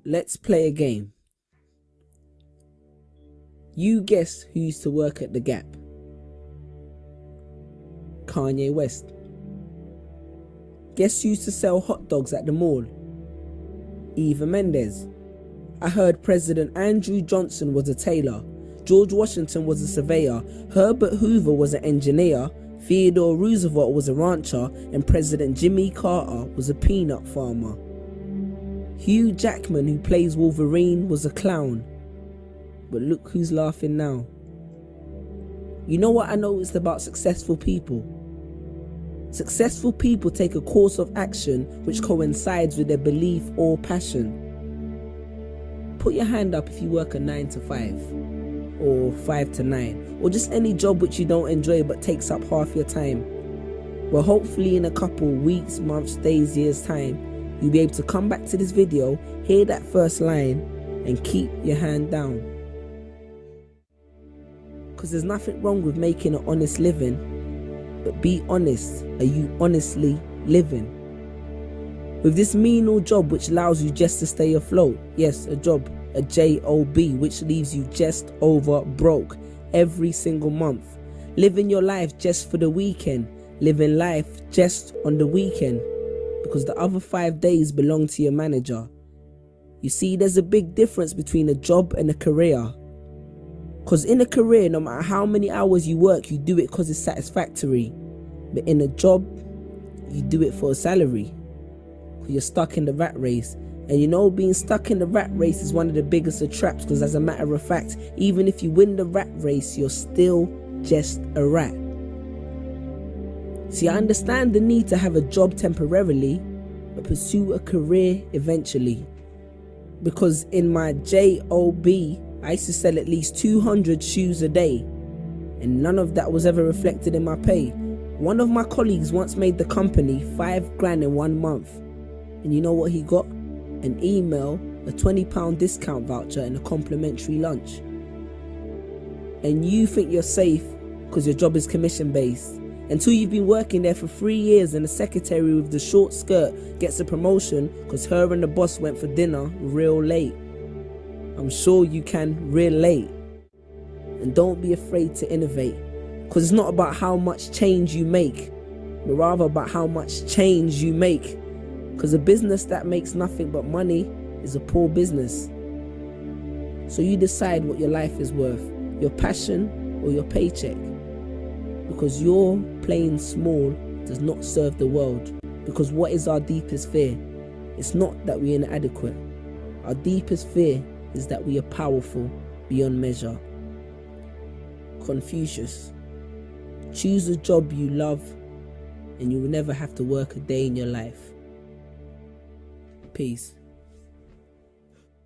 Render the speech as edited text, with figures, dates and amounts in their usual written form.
Let's play a game. You guess who used to work at the Gap? Kanye West. Guess who used to sell hot dogs at the mall? Eva Mendes. I heard President Andrew Johnson was a tailor, George Washington was a surveyor, Herbert Hoover was an engineer, Theodore Roosevelt was a rancher, and President Jimmy Carter was a peanut farmer. Hugh Jackman, who plays Wolverine, was a clown. But look who's laughing now. You know what I noticed about successful people? Successful people take a course of action which coincides with their belief or passion. Put your hand up if you work a 9 to 5 or 5 to 9 or just any job which you don't enjoy but takes up half your time. Well, hopefully in a couple weeks, months, days, years time, you'll be able to come back to this video, hear that first line and keep your hand down. Because there's nothing wrong with making an honest living, but be honest, are you honestly living? With this menial job which allows you just to stay afloat, yes, a job, a job, which leaves you just over broke every single month. Living your life just for the weekend, living life just on the weekend, because the other 5 days belong to your manager. You see, there's a big difference between a job and a career. Because in a career, no matter how many hours you work, you do it because it's satisfactory. But in a job, you do it for a salary. Because you're stuck in the rat race. And you know, being stuck in the rat race is one of the biggest of traps, because as a matter of fact, even if you win the rat race, you're still just a rat. See, I understand the need to have a job temporarily, but pursue a career eventually. Because in my job, I used to sell at least 200 shoes a day, and none of that was ever reflected in my pay. One of my colleagues once made the company $5,000 in 1 month, and you know what he got? An email, a £20 discount voucher and a complimentary lunch. And you think you're safe because your job is commission based, until you've been working there for 3 years and the secretary with the short skirt gets a promotion because her and the boss went for dinner real late. I'm sure you can relate. And don't be afraid to innovate, because it's not about how much change you make, but rather about how much change you make. Because a business that makes nothing but money is a poor business. So you decide what your life is worth, your passion or your paycheck. Because your playing small does not serve the world. Because what is our deepest fear? It's not that we're inadequate. Our deepest fear is that we are powerful beyond measure. Confucius. Choose a job you love and you will never have to work a day in your life. Peace.